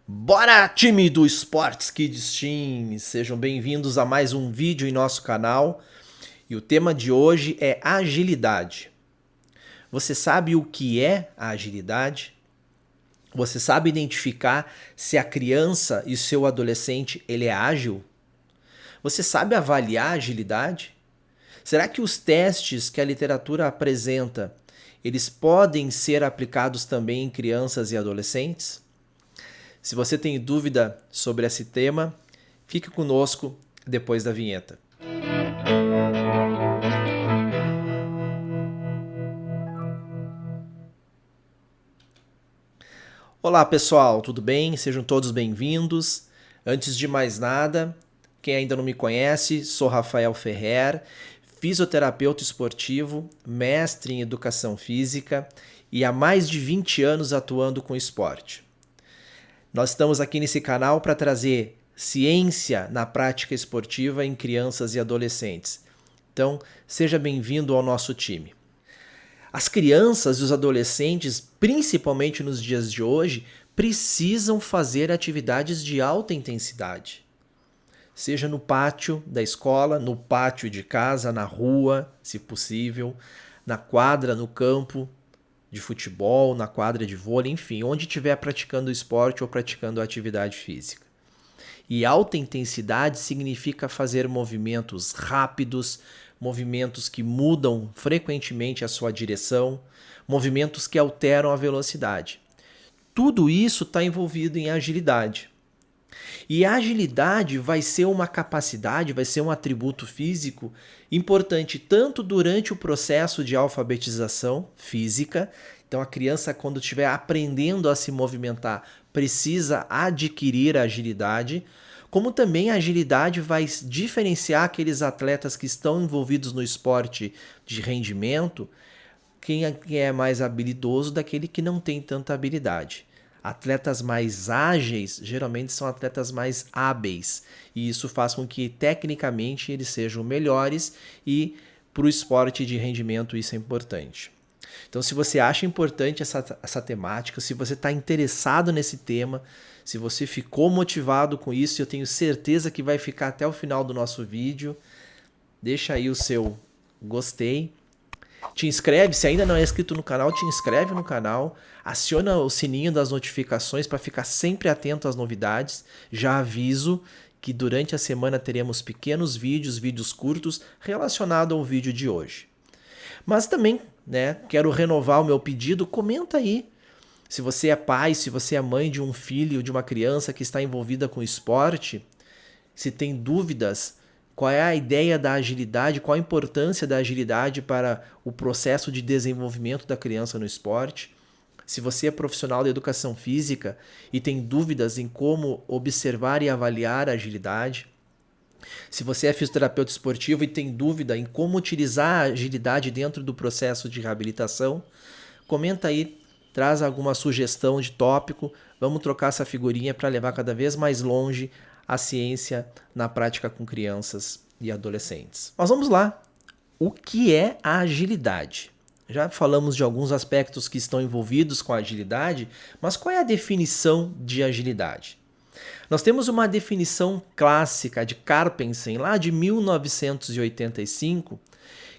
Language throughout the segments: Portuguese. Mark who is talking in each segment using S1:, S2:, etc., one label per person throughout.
S1: Bora, time do Sports Kids Team! Sejam bem-vindos a mais um vídeo em nosso canal. E o tema de hoje é agilidade. Você sabe o que é a agilidade? Você sabe identificar se a criança e seu adolescente ele é ágil? Você sabe avaliar a agilidade? Será que os testes que a literatura apresenta, eles podem ser aplicados também em crianças e adolescentes? Se você tem dúvida sobre esse tema, fique conosco depois da vinheta. Olá pessoal, tudo bem? Sejam todos bem-vindos. Antes de mais nada, quem ainda não me conhece, sou Rafael Ferrer, fisioterapeuta esportivo, mestre em educação física e há mais de 20 anos atuando com esporte. Nós estamos aqui nesse canal para trazer ciência na prática esportiva em crianças e adolescentes. Então, seja bem-vindo ao nosso time. As crianças e os adolescentes, principalmente nos dias de hoje, precisam fazer atividades de alta intensidade. Seja no pátio da escola, no pátio de casa, na rua, se possível, na quadra, no campo de futebol, na quadra de vôlei, enfim, onde estiver praticando esporte ou praticando atividade física. E alta intensidade significa fazer movimentos rápidos, movimentos que mudam frequentemente a sua direção, movimentos que alteram a velocidade. Tudo isso está envolvido em agilidade. E a agilidade vai ser uma capacidade, vai ser um atributo físico importante tanto durante o processo de alfabetização física. Então a criança, quando estiver aprendendo a se movimentar, precisa adquirir a agilidade, como também a agilidade vai diferenciar aqueles atletas que estão envolvidos no esporte de rendimento, quem é mais habilidoso daquele que não tem tanta habilidade. Atletas mais ágeis geralmente são atletas mais hábeis, e isso faz com que tecnicamente eles sejam melhores, e para o esporte de rendimento isso é importante. Então, se você acha importante essa temática, se você está interessado nesse tema, se você ficou motivado com isso, eu tenho certeza que vai ficar até o final do nosso vídeo. Deixa aí o seu gostei. Te inscreve, se ainda não é inscrito no canal, te inscreve no canal, aciona o sininho das notificações para ficar sempre atento às novidades. Já aviso que durante a semana teremos pequenos vídeos curtos relacionados ao vídeo de hoje. Mas também, quero renovar o meu pedido, comenta aí. Se você é pai, se você é mãe de um filho, de uma criança que está envolvida com esporte, se tem dúvidas, qual é a ideia da agilidade, qual a importância da agilidade para o processo de desenvolvimento da criança no esporte. Se você é profissional da educação física e tem dúvidas em como observar e avaliar a agilidade. Se você é fisioterapeuta esportivo e tem dúvida em como utilizar a agilidade dentro do processo de reabilitação, comenta aí, traz alguma sugestão de tópico, vamos trocar essa figurinha para levar cada vez mais longe a ciência na prática com crianças e adolescentes. Mas vamos lá. O que é a agilidade? Já falamos de alguns aspectos que estão envolvidos com a agilidade, mas qual é a definição de agilidade? Nós temos uma definição clássica de Karpensen, lá de 1985,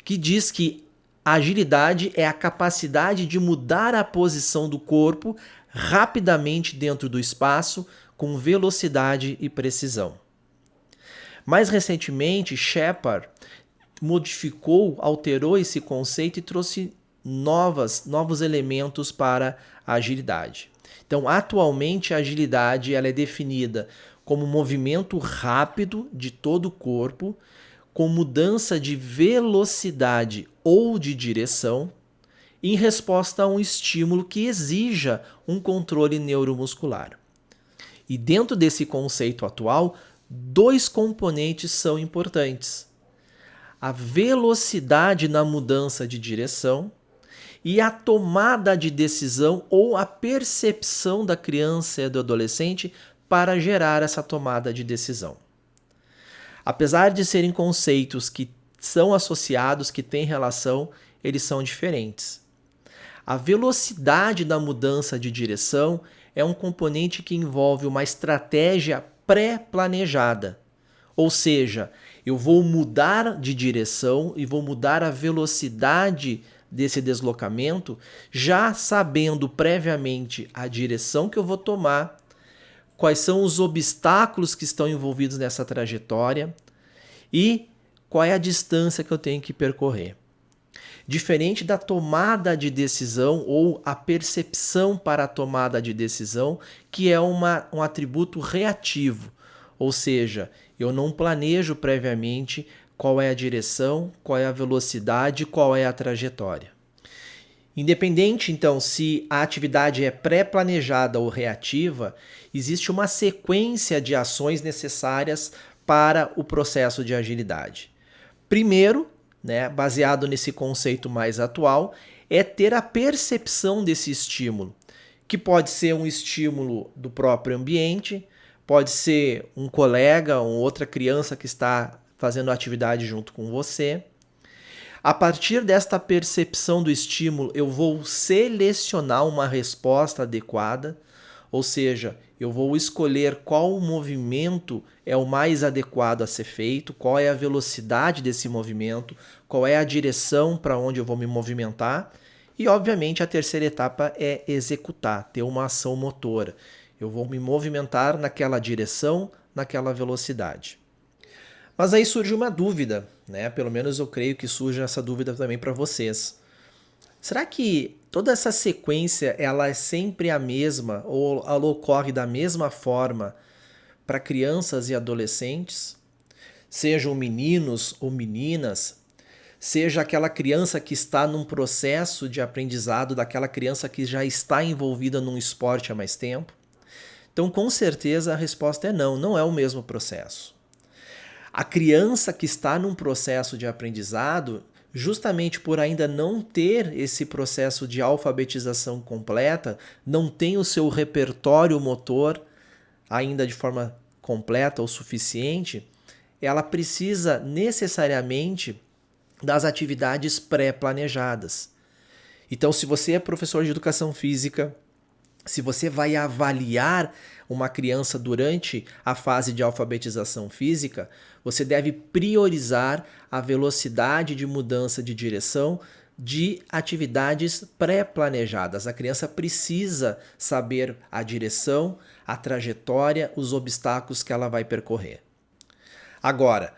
S1: que diz que a agilidade é a capacidade de mudar a posição do corpo rapidamente dentro do espaço, com velocidade e precisão. Mais recentemente, Shepard modificou, alterou esse conceito e trouxe novos elementos para a agilidade. Então, atualmente, a agilidade ela é definida como movimento rápido de todo o corpo, com mudança de velocidade ou de direção, em resposta a um estímulo que exija um controle neuromuscular. E dentro desse conceito atual, dois componentes são importantes: a velocidade na mudança de direção e a tomada de decisão ou a percepção da criança e do adolescente para gerar essa tomada de decisão. Apesar de serem conceitos que são associados, que têm relação, eles são diferentes. A velocidade da mudança de direção é um componente que envolve uma estratégia pré-planejada. Ou seja, eu vou mudar de direção e vou mudar a velocidade desse deslocamento, já sabendo previamente a direção que eu vou tomar, quais são os obstáculos que estão envolvidos nessa trajetória e qual é a distância que eu tenho que percorrer. Diferente da tomada de decisão ou a percepção para a tomada de decisão, que é um atributo reativo, ou seja, eu não planejo previamente qual é a direção, qual é a velocidade, qual é a trajetória. Independente, então, se a atividade é pré-planejada ou reativa, existe uma sequência de ações necessárias para o processo de agilidade. Primeiro, baseado nesse conceito mais atual, é ter a percepção desse estímulo, que pode ser um estímulo do próprio ambiente, pode ser um colega ou outra criança que está fazendo atividade junto com você. A partir desta percepção do estímulo, eu vou selecionar uma resposta adequada, ou seja, eu vou escolher qual movimento é o mais adequado a ser feito, qual é a velocidade desse movimento, qual é a direção para onde eu vou me movimentar. E, obviamente, a terceira etapa é executar, ter uma ação motora. Eu vou me movimentar naquela direção, naquela velocidade. Mas aí surge uma dúvida, Pelo menos eu creio que surge essa dúvida também para vocês. Será que toda essa sequência ela é sempre a mesma ou ela ocorre da mesma forma para crianças e adolescentes? Sejam meninos ou meninas, seja aquela criança que está num processo de aprendizado, daquela criança que já está envolvida num esporte há mais tempo? Então, com certeza, a resposta é não, não é o mesmo processo. A criança que está num processo de aprendizado, justamente por ainda não ter esse processo de alfabetização completa, não tem o seu repertório motor ainda de forma completa ou suficiente, ela precisa necessariamente das atividades pré-planejadas. Então, se você é professor de educação física, se você vai avaliar uma criança durante a fase de alfabetização física, você deve priorizar a velocidade de mudança de direção de atividades pré-planejadas. A criança precisa saber a direção, a trajetória, os obstáculos que ela vai percorrer. Agora,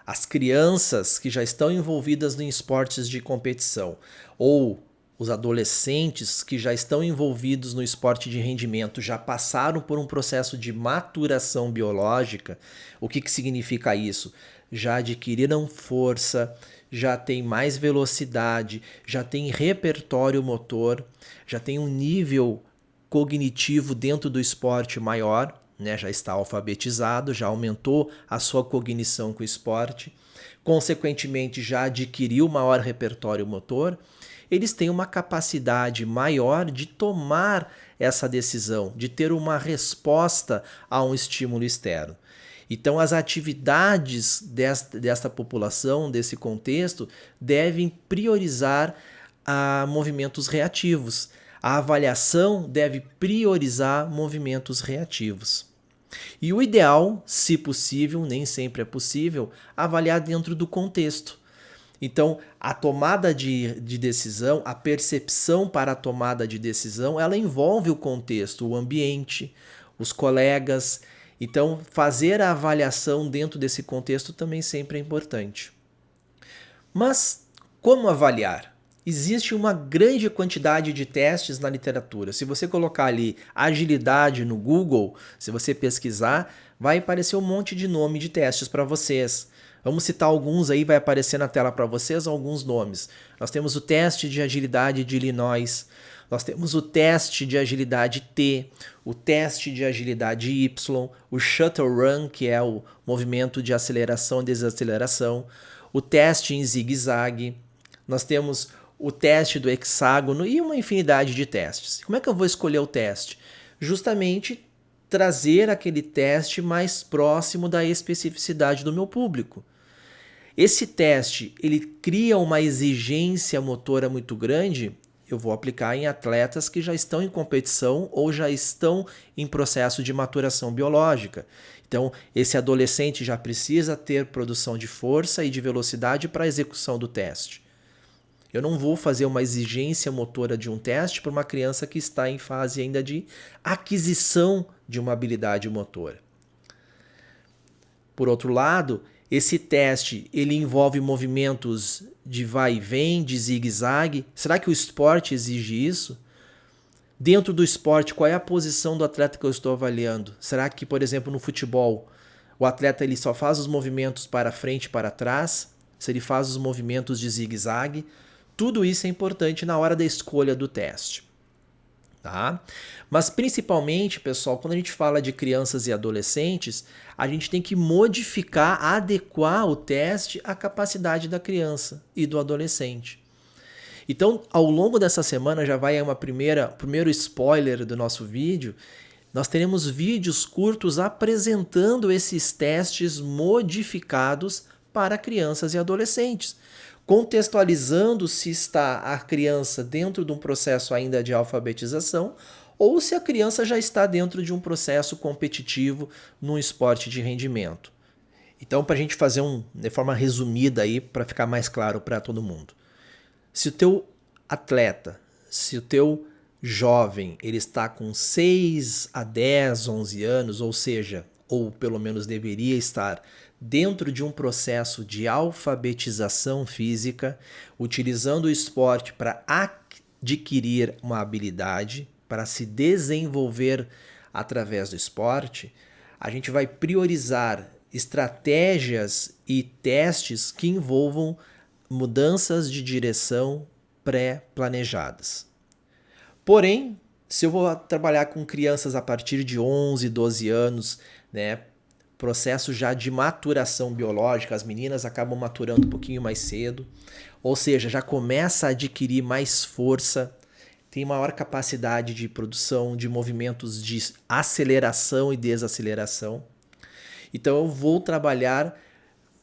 S1: as crianças que já estão envolvidas em esportes de competição ou os adolescentes que já estão envolvidos no esporte de rendimento já passaram por um processo de maturação biológica. O que significa isso? Já adquiriram força, já tem mais velocidade, já tem repertório motor, já tem um nível cognitivo dentro do esporte maior, já está alfabetizado, já aumentou a sua cognição com o esporte, consequentemente já adquiriu maior repertório motor. Eles têm uma capacidade maior de tomar essa decisão, de ter uma resposta a um estímulo externo. Então, as atividades desta população, desse contexto, devem priorizar movimentos reativos. A avaliação deve priorizar movimentos reativos. E o ideal, se possível, nem sempre é possível, avaliar dentro do contexto. Então, a tomada de decisão, a percepção para a tomada de decisão, ela envolve o contexto, o ambiente, os colegas. Então, fazer a avaliação dentro desse contexto também sempre é importante. Mas, como avaliar? Existe uma grande quantidade de testes na literatura. Se você colocar ali agilidade no Google, se você pesquisar, vai aparecer um monte de nome de testes para vocês. Vamos citar alguns aí, vai aparecer na tela para vocês alguns nomes. Nós temos o teste de agilidade de Illinois, nós temos o teste de agilidade T, o teste de agilidade Y, o Shuttle Run, que é o movimento de aceleração e desaceleração, o teste em zigue-zague, nós temos o teste do hexágono e uma infinidade de testes. Como é que eu vou escolher o teste? Justamente trazer aquele teste mais próximo da especificidade do meu público. Esse teste, ele cria uma exigência motora muito grande? eu vou aplicar em atletas que já estão em competição ou já estão em processo de maturação biológica. Então, esse adolescente já precisa ter produção de força e de velocidade para a execução do teste. Eu não vou fazer uma exigência motora de um teste para uma criança que está em fase ainda de aquisição de uma habilidade motora. Por outro lado, esse teste ele envolve movimentos de vai e vem, de zigue-zague. Será que o esporte exige isso? Dentro do esporte, qual é a posição do atleta que eu estou avaliando? Será que, por exemplo, no futebol, o atleta ele só faz os movimentos para frente e para trás? Se ele faz os movimentos de zigue-zague? Tudo isso é importante na hora da escolha do teste. Tá? Mas principalmente, pessoal, quando a gente fala de crianças e adolescentes, a gente tem que modificar, adequar o teste à capacidade da criança e do adolescente. Então, ao longo dessa semana, já vai primeiro spoiler do nosso vídeo, nós teremos vídeos curtos apresentando esses testes modificados para crianças e adolescentes, contextualizando se está a criança dentro de um processo ainda de alfabetização ou se a criança já está dentro de um processo competitivo num esporte de rendimento. Então, para a gente fazer de forma resumida aí, para ficar mais claro para todo mundo. Se o teu atleta, se o teu jovem, ele está com 6 a 10, 11 anos, ou seja, ou pelo menos deveria estar dentro de um processo de alfabetização física, utilizando o esporte para adquirir uma habilidade, para se desenvolver através do esporte, a gente vai priorizar estratégias e testes que envolvam mudanças de direção pré-planejadas. Porém, se eu vou trabalhar com crianças a partir de 11, 12 anos, né, processo já de maturação biológica, as meninas acabam maturando um pouquinho mais cedo, ou seja, já começa a adquirir mais força, tem maior capacidade de produção de movimentos de aceleração e desaceleração. Então eu vou trabalhar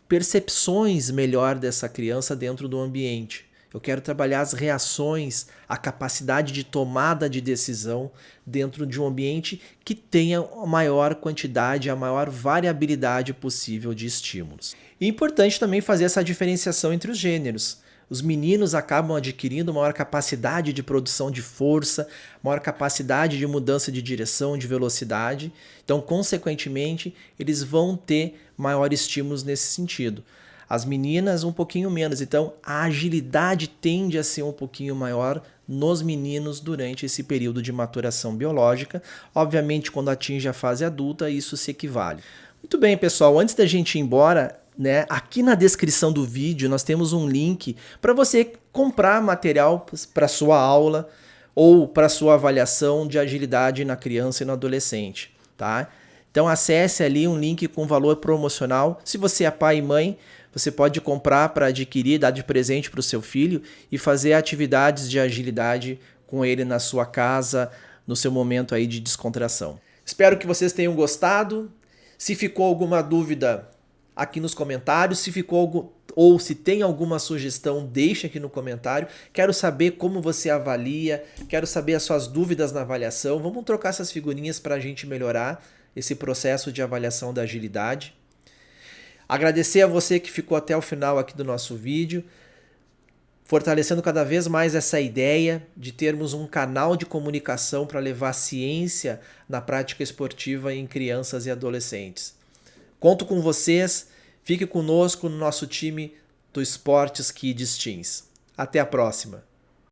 S1: percepções melhor dessa criança dentro do ambiente. Eu quero trabalhar as reações, a capacidade de tomada de decisão dentro de um ambiente que tenha a maior quantidade, a maior variabilidade possível de estímulos. E é importante também fazer essa diferenciação entre os gêneros. Os meninos acabam adquirindo maior capacidade de produção de força, maior capacidade de mudança de direção, de velocidade. Então, consequentemente, eles vão ter maiores estímulos nesse sentido. As meninas um pouquinho menos, então a agilidade tende a ser um pouquinho maior nos meninos durante esse período de maturação biológica. Obviamente, quando atinge a fase adulta, isso se equivale. Muito bem, pessoal, antes da gente ir embora, né, aqui na descrição do vídeo nós temos um link para você comprar material para sua aula ou para sua avaliação de agilidade na criança e no adolescente, tá? Então acesse ali um link com valor promocional. Se você é pai e mãe, você pode comprar para adquirir, dar de presente para o seu filho e fazer atividades de agilidade com ele na sua casa, no seu momento aí de descontração. Espero que vocês tenham gostado. Se ficou alguma dúvida, aqui nos comentários. Se ficou ou se tem alguma sugestão, deixa aqui no comentário. Quero saber como você avalia, quero saber as suas dúvidas na avaliação. Vamos trocar essas figurinhas para a gente melhorar esse processo de avaliação da agilidade. Agradecer a você que ficou até o final aqui do nosso vídeo, fortalecendo cada vez mais essa ideia de termos um canal de comunicação para levar ciência na prática esportiva em crianças e adolescentes. Conto com vocês, fique conosco no nosso time do Esportes Kids Teens. Até a próxima!